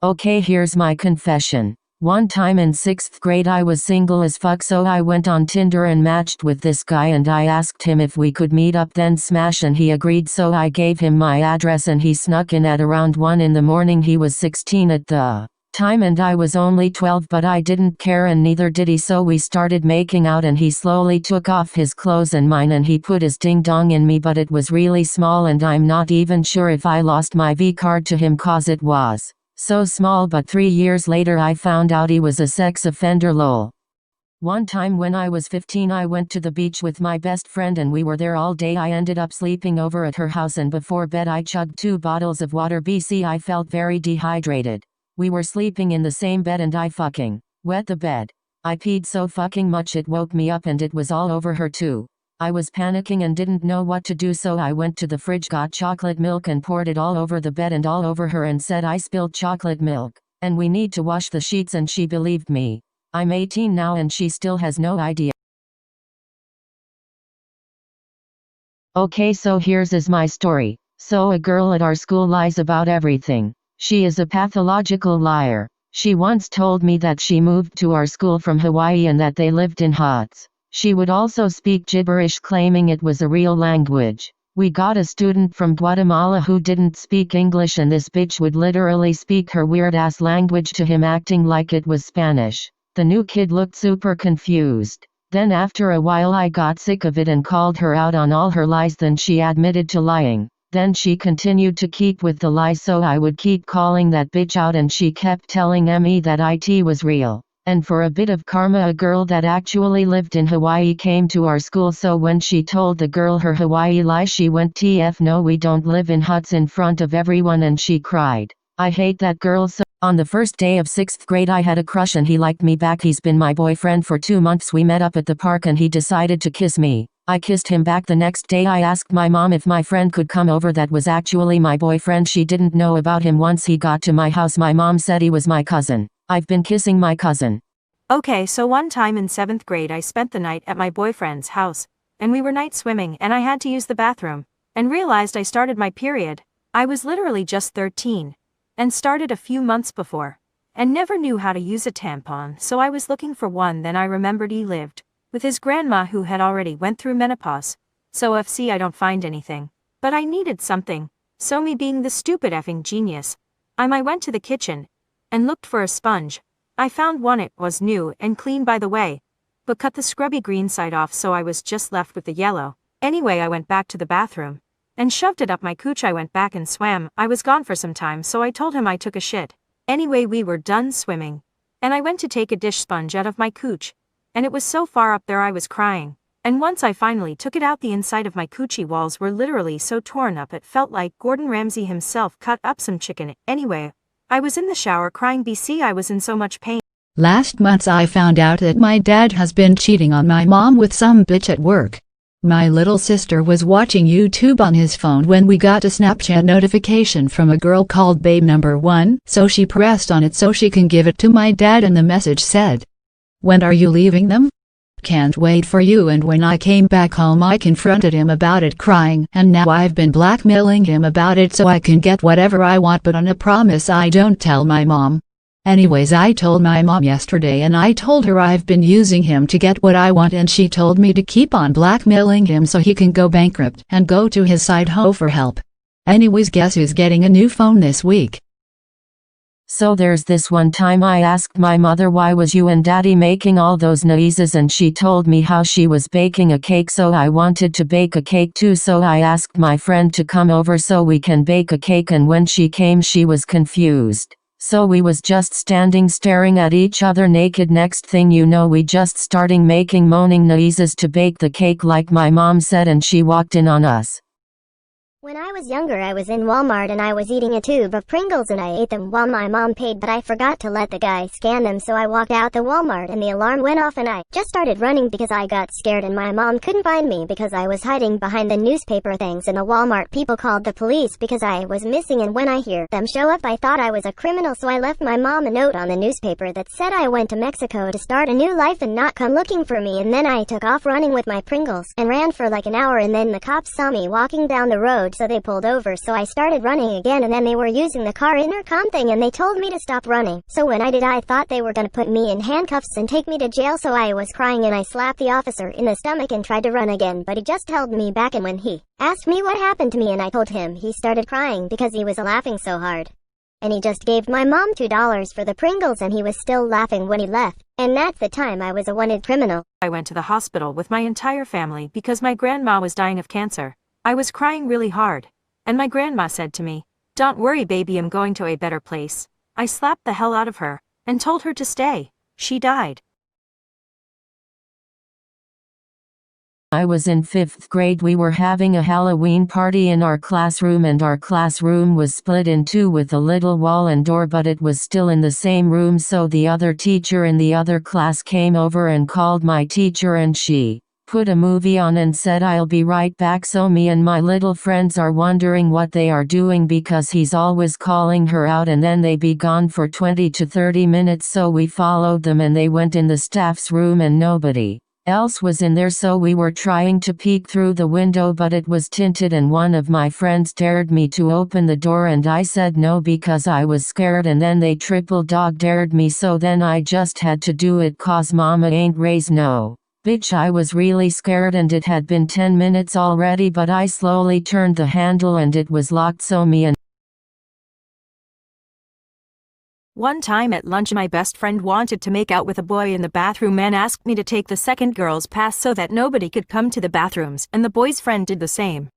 Okay, here's my confession. One time in 6th grade I was single as fuck, so I went on Tinder and matched with this guy, and I asked him if we could meet up then smash, and he agreed, so I gave him my address and he snuck in at around 1 in the morning. He was 16 at the time and I was only 12, but I didn't care and neither did he, so we started making out and he slowly took off his clothes and mine and he put his ding dong in me, but it was really small and I'm not even sure if I lost my V card to him cause it was so small. But 3 years later I found out he was a sex offender, lol. One time when I was 15 I went to the beach with my best friend and we were there all day. I ended up sleeping over at her house and before bed I chugged 2 bottles of water. I felt very dehydrated. We were sleeping in the same bed and I fucking wet the bed. I peed so fucking much it woke me up and it was all over her too. I was panicking and didn't know what to do, so I went to the fridge, got chocolate milk and poured it all over the bed and all over her and said I spilled chocolate milk and we need to wash the sheets, and she believed me. I'm 18 now and she still has no idea. Okay, so here's my story. So a girl at our school lies about everything. She is a pathological liar. She once told me that she moved to our school from Hawaii and that they lived in huts. She would also speak gibberish, claiming it was a real language. We got a student from Guatemala who didn't speak English and this bitch would literally speak her weird-ass language to him, acting like it was Spanish. The new kid looked super confused. Then after a while I got sick of it and called her out on all her lies. Then she admitted to lying. Then she continued to keep with the lies, so I would keep calling that bitch out and she kept telling me that it was real. And for a bit of karma, a girl that actually lived in Hawaii came to our school, so when she told the girl her Hawaii lie, she went TF no, we don't live in huts, in front of everyone, and she cried. I hate that girl so. On the first day of 6th grade I had a crush and he liked me back. He's been my boyfriend for 2 months. We met up at the park and he decided to kiss me. I kissed him back. The next day I asked my mom if my friend could come over that was actually my boyfriend. She didn't know about him. Once he got to my house my mom said he was my cousin. I've been kissing my cousin. Okay, so one time in 7th grade I spent the night at my boyfriend's house, and we were night swimming and I had to use the bathroom, and realized I started my period. I was literally just 13, and started a few months before, and never knew how to use a tampon, so I was looking for one. Then I remembered he lived with his grandma who had already went through menopause, so I don't find anything, but I needed something, so me being the stupid effing genius, I went to the kitchen, and looked for a sponge. I found one. It was new and clean by the way, but cut the scrubby green side off, so I was just left with the yellow. Anyway, I went back to the bathroom, and shoved it up my cooch. I went back and swam. I was gone for some time, so I told him I took a shit. Anyway, we were done swimming, and I went to take a dish sponge out of my cooch, and it was so far up there I was crying. And once I finally took it out, the inside of my coochie walls were literally so torn up it felt like Gordon Ramsay himself cut up some chicken. Anyway, I was in the shower crying. I was in so much pain. Last month I found out that my dad has been cheating on my mom with some bitch at work. My little sister was watching YouTube on his phone when we got a Snapchat notification from a girl called Babe Number 1, so she pressed on it so she can give it to my dad, and the message said, "When are you leaving them? Can't wait for you." And when I came back home I confronted him about it crying, and now I've been blackmailing him about it so I can get whatever I want, but on a promise I don't tell my mom. Anyways, I told my mom yesterday and I told her I've been using him to get what I want, and she told me to keep on blackmailing him so he can go bankrupt and go to his side hoe for help. Anyways, guess who's getting a new phone this week? So there's this one time I asked my mother, why was you and daddy making all those noises, and she told me how she was baking a cake, so I wanted to bake a cake too, so I asked my friend to come over so we can bake a cake, and when she came she was confused. So we was just standing staring at each other naked. Next thing you know we just starting making moaning noises to bake the cake like my mom said, and she walked in on us. When I was younger I was in Walmart and I was eating a tube of Pringles and I ate them while my mom paid, but I forgot to let the guy scan them, so I walked out the Walmart and the alarm went off and I just started running because I got scared, and my mom couldn't find me because I was hiding behind the newspaper things, and the Walmart people called the police because I was missing, and when I hear them show up I thought I was a criminal, so I left my mom a note on the newspaper that said I went to Mexico to start a new life and not come looking for me, and then I took off running with my Pringles and ran for like an hour, and then the cops saw me walking down the road, so they pulled over, so I started running again, and then they were using the car intercom thing and they told me to stop running. So when I did, I thought they were gonna put me in handcuffs and take me to jail, so I was crying and I slapped the officer in the stomach and tried to run again, but he just held me back, and when he asked me what happened to me and I told him, he started crying because he was laughing so hard. And he just gave my mom $2 for the Pringles, and he was still laughing when he left. And that's the time I was a wanted criminal. I went to the hospital with my entire family because my grandma was dying of cancer. I was crying really hard. And my grandma said to me, "Don't worry baby, I'm going to a better place." I slapped the hell out of her and told her to stay. She died. I was in 5th grade. We were having a Halloween party in our classroom, and our classroom was split in two with a little wall and door, but it was still in the same room. So the other teacher in the other class came over and called my teacher, and she put a movie on and said, "I'll be right back." So me and my little friends are wondering what they are doing because he's always calling her out, and then they be gone for 20 to 30 minutes. So we followed them and they went in the staff's room and nobody else was in there, so we were trying to peek through the window, but it was tinted, and one of my friends dared me to open the door and I said no because I was scared, and then they triple dog dared me, so then I just had to do it cause mama ain't raised no bitch. I was really scared and it had been 10 minutes already, but I slowly turned the handle and it was locked, so me and One time at lunch, my best friend wanted to make out with a boy in the bathroom and asked me to take the second girl's pass so that nobody could come to the bathrooms, and the boy's friend did the same.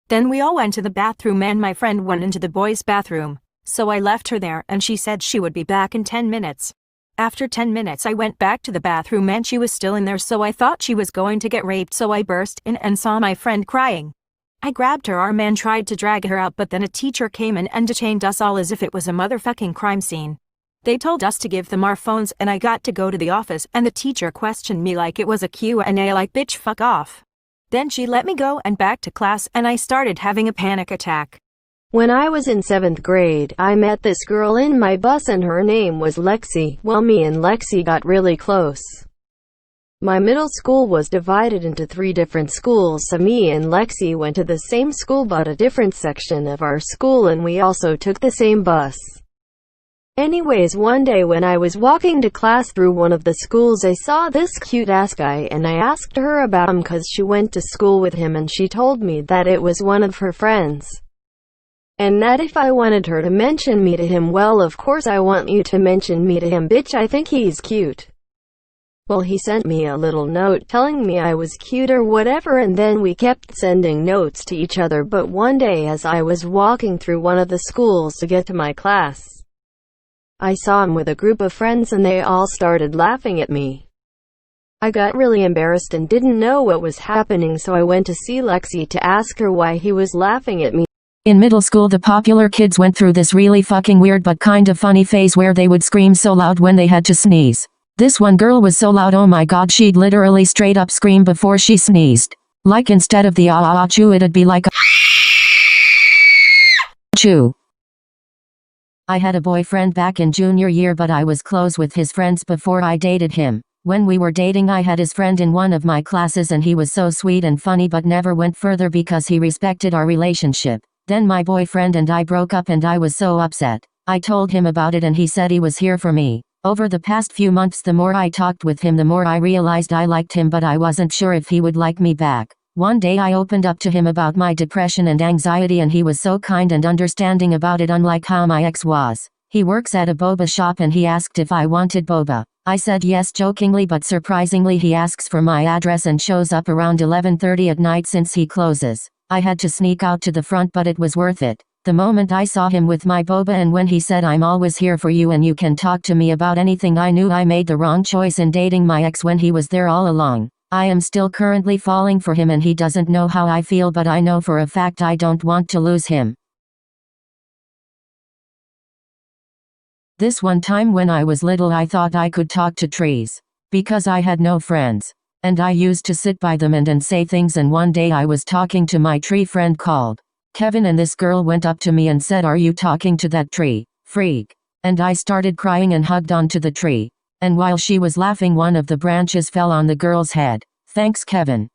Then we all went to the bathroom and my friend went into the boy's bathroom, so I left her there and she said she would be back in 10 minutes. After 10 minutes I went back to the bathroom and she was still in there, so I thought she was going to get raped, so I burst in and saw my friend crying. I grabbed her arm and tried to drag her out, but then a teacher came in and detained us all as if it was a motherfucking crime scene. They told us to give them our phones and I got to go to the office, and the teacher questioned me like it was a Q&A, like bitch fuck off. Then she let me go and back to class, and I started having a panic attack. When I was in 7th grade, I met this girl in my bus and her name was Lexi. Well, me and Lexi got really close. My middle school was divided into 3 different schools, so me and Lexi went to the same school but a different section of our school, and we also took the same bus. Anyways, one day when I was walking to class through one of the schools, I saw this cute-ass guy and I asked her about him cause she went to school with him, and she told me that it was one of her friends. And that if I wanted her to mention me to him, well, of course I want you to mention me to him, bitch, I think he's cute. Well, he sent me a little note telling me I was cute or whatever, and then we kept sending notes to each other. But one day as I was walking through one of the schools to get to my class, I saw him with a group of friends and they all started laughing at me. I got really embarrassed and didn't know what was happening, so I went to see Lexi to ask her why he was laughing at me. in middle school, the popular kids went through this really fucking weird but kind of funny phase where they would scream so loud when they had to sneeze. This one girl was so loud, oh my god, she'd literally straight up scream before she sneezed. Like instead of the ah chew, it'd be like a chew. I had a boyfriend back in junior year, but I was close with his friends before I dated him. When we were dating, I had his friend in one of my classes and he was so sweet and funny but never went further because he respected our relationship. Then my boyfriend and I broke up and I was so upset. I told him about it and he said he was here for me. Over the past few months, the more I talked with him, the more I realized I liked him, but I wasn't sure if he would like me back. One day I opened up to him about my depression and anxiety and he was so kind and understanding about it, unlike how my ex was. He works at a boba shop and he asked if I wanted boba. I said yes jokingly, but surprisingly he asks for my address and shows up around 11:30 at night since he closes. I had to sneak out to the front, but it was worth it. The moment I saw him with my boba and when he said, "I'm always here for you and you can talk to me about anything," I knew I made the wrong choice in dating my ex when he was there all along. I am still currently falling for him and he doesn't know how I feel, but I know for a fact I don't want to lose him. This one time when I was little, I thought I could talk to trees. Because I had no friends. And I used to sit by them and say things, and one day I was talking to my tree friend called Kevin, and this girl went up to me and said, "Are you talking to that tree, freak?" And I started crying and hugged onto the tree. And while she was laughing, one of the branches fell on the girl's head. Thanks, Kevin.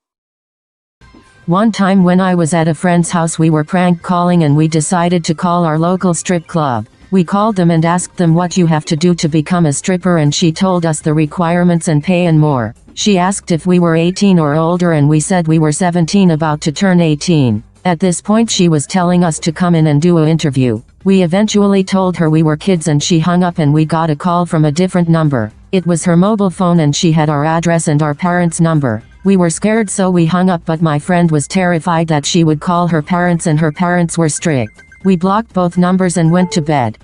One time when I was at a friend's house, we were prank calling and we decided to call our local strip club. We called them and asked them what you have to do to become a stripper, and she told us the requirements and pay and more. She asked if we were 18 or older and we said we were 17 about to turn 18. At this point she was telling us to come in and do an interview. We eventually told her we were kids and she hung up, and we got a call from a different number. It was her mobile phone and she had our address and our parents' number. We were scared so we hung up, but my friend was terrified that she would call her parents and her parents were strict. We blocked both numbers and went to bed.